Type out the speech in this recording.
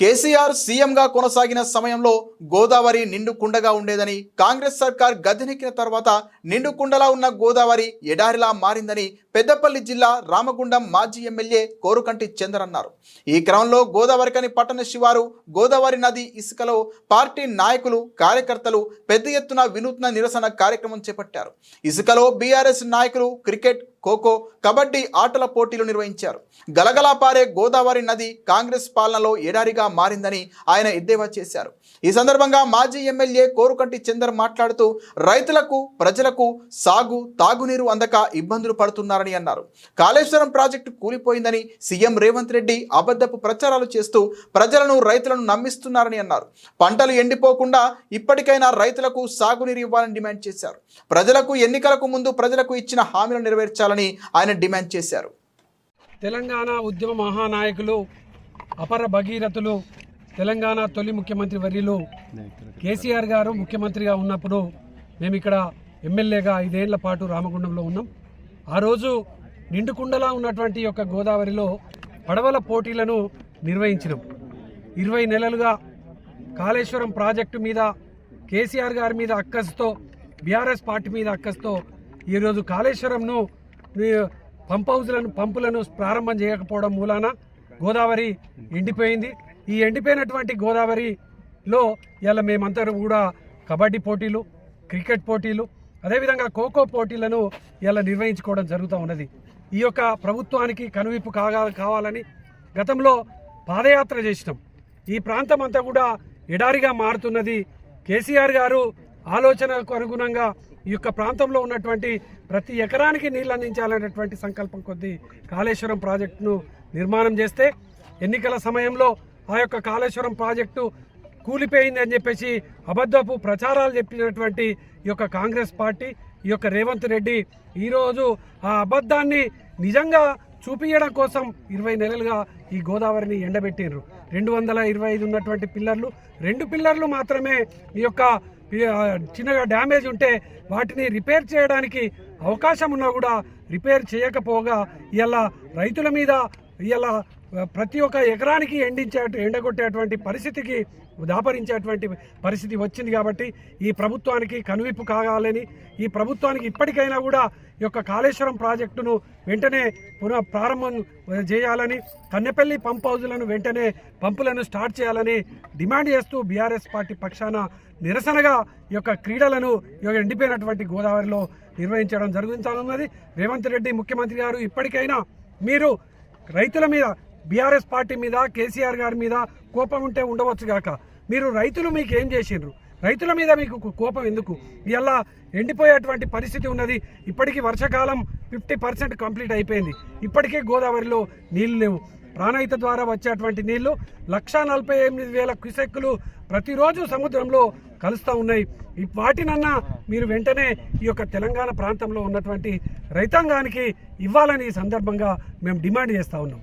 కేసీఆర్ సీఎంగా కొనసాగిన సమయంలో గోదావరి నిండు కుండగా ఉండేదని, కాంగ్రెస్ సర్కార్ గద్దెనెక్కిన తర్వాత నిండు కుండలా ఉన్న గోదావరి ఎడారిలా మారిందని పెద్దపల్లి జిల్లా రామగుండం మాజీ ఎమ్మెల్యే కోరుకంటి చందర్ అన్నారు. ఈ క్రమంలో గోదావరికని పట్టణ శివారు గోదావరి నది ఇసుకలో పార్టీ నాయకులు, కార్యకర్తలు పెద్ద ఎత్తున వినూత్న నిరసన కార్యక్రమం చేపట్టారు. ఇసుకలో బీఆర్ఎస్ నాయకులు క్రికెట్, ఖోఖో, కబడ్డీ ఆటల పోటీలు నిర్వహించారు. గలగలా పారే గోదావరి నది కాంగ్రెస్ పాలనలో ఎడారిగా మారిందని ఆయన ఎద్దేవా చేశారు. ఈ సందర్భంగా మాజీ ఎమ్మెల్యే కోరుకంటి చందర్ మాట్లాడుతూ రైతులకు, ప్రజలకు సాగు, తాగునీరు అందక ఇబ్బందులు పడుతున్నారని అన్నారు. కాళేశ్వరం ప్రాజెక్టు కూలిపోయిందని సీఎం రేవంత్ రెడ్డి అబద్ధపు ప్రచారాలు చేస్తూ ప్రజలను, రైతులను నమ్మిస్తున్నారని అన్నారు. పంటలు ఎండిపోకుండా ఇప్పటికైనా రైతులకు సాగునీరు ఇవ్వాలని డిమాండ్ చేశారు. ప్రజలకు ఎన్నికలకు ముందు ప్రజలకు ఇచ్చిన హామీలను నెరవేర్చాలని ఆయన డిమాండ్ చేశారు. తెలంగాణ ఉద్యమ మహానాయకులు, అపర భగీరథులు, తెలంగాణ తొలి ముఖ్యమంత్రి వర్యులు కేసీఆర్ గారు ముఖ్యమంత్రిగా ఉన్నప్పుడు మేము ఇక్కడ ఎమ్మెల్యేగా 5 ఏళ్ల పాటు రామగుండంలో ఉన్నాం. ఆ రోజు నిండుకుండలా ఉన్నటువంటి యొక్క గోదావరిలో పడవల పోటీలను నిర్వహించినాం. 20 నెలలుగా కాళేశ్వరం ప్రాజెక్టు మీద కేసీఆర్ గారి మీద అక్కసుతో, బీఆర్ఎస్ పార్టీ మీద అక్కసుతో ఈరోజు కాళేశ్వరంను పంపులను ప్రారంభం చేయకపోవడం మూలాన గోదావరి ఎండిపోయింది. ఈ ఎండిపోయినటువంటి గోదావరిలో ఇలా మేమంతా కూడా కబడ్డీ పోటీలు, క్రికెట్ పోటీలు, అదేవిధంగా ఖోఖో పోటీలను ఇలా నిర్వహించుకోవడం జరుగుతూ ఉన్నది. ఈ యొక్క ప్రభుత్వానికి కనువిప్పు కావాలని గతంలో పాదయాత్ర చేసినాం. ఈ ప్రాంతం అంతా కూడా ఎడారిగా మారుతున్నది. కేసీఆర్ గారు ఆలోచనకు అనుగుణంగా ఈ యొక్క ప్రాంతంలో ఉన్నటువంటి ప్రతి ఎకరానికి నీళ్ళు అందించాలనేటువంటి సంకల్పం కొద్దీ కాళేశ్వరం ప్రాజెక్టును నిర్మాణం చేస్తే, ఎన్నికల సమయంలో ఆ యొక్క కాళేశ్వరం ప్రాజెక్టు కూలిపోయింది అని చెప్పేసి అబద్ధపు ప్రచారాలు చెప్పినటువంటి ఈ యొక్క కాంగ్రెస్ పార్టీ, ఈ యొక్క రేవంత్ రెడ్డి ఈరోజు ఆ అబద్ధాన్ని నిజంగా చూపించడం కోసం 20 నెలలుగా ఈ గోదావరిని ఎండబెట్టిండ్రు. 225 ఉన్నటువంటి పిల్లర్లు, 2 పిల్లర్లు మాత్రమే ఈ యొక్క చిన్నగా డ్యామేజ్ ఉంటే వాటిని రిపేర్ చేయడానికి అవకాశం ఉన్నా కూడా రిపేర్ చేయకపోగా ఇలా రైతుల మీద ఇలా ప్రతి ఒక్క ఎకరానికి ఎండగొట్టేటువంటి పరిస్థితికి దాపరించేటువంటి పరిస్థితి వచ్చింది. కాబట్టి ఈ ప్రభుత్వానికి కనువిప్పు కావాలని, ఈ ప్రభుత్వానికి ఇప్పటికైనా కూడా ఈ యొక్క కాళేశ్వరం ప్రాజెక్టును వెంటనే ప్రారంభం చేయాలని, కన్నెపల్లి పంప్ హౌజులను వెంటనే పంపులను స్టార్ట్ చేయాలని డిమాండ్ చేస్తూ బీఆర్ఎస్ పార్టీ పక్షాన నిరసనగా ఈ యొక్క క్రీడలను ఈ యొక్క ఎండిపోయినటువంటి గోదావరిలో నిర్వహించడం జరుగుతున్నది. రేవంత్ రెడ్డి ముఖ్యమంత్రి గారు ఇప్పటికైనా మీరు రైతుల మీద, బీఆర్ఎస్ పార్టీ మీద, కేసీఆర్ గారి మీద కోపం ఉంటే ఉండవచ్చు గాక, మీరు రైతులు మీకు ఏం చేసిండ్రు? రైతుల మీద మీకు కోపం ఎందుకు? ఇలా ఎండిపోయేటువంటి పరిస్థితి ఉన్నది. ఇప్పటికీ వర్షాకాలం 50% కంప్లీట్ అయిపోయింది. ఇప్పటికే గోదావరిలో నీళ్ళు లేవు. ప్రాణహిత ద్వారా వచ్చేటువంటి నీళ్లు 1,48,000 క్యూసెక్కులు ప్రతిరోజు సముద్రంలో కలుస్తూ ఉన్నాయి. వాటినన్నా మీరు వెంటనే ఈ యొక్క తెలంగాణ ప్రాంతంలో ఉన్నటువంటి రైతాంగానికి ఇవ్వాలని ఈ సందర్భంగా మేము డిమాండ్ చేస్తూ ఉన్నాం.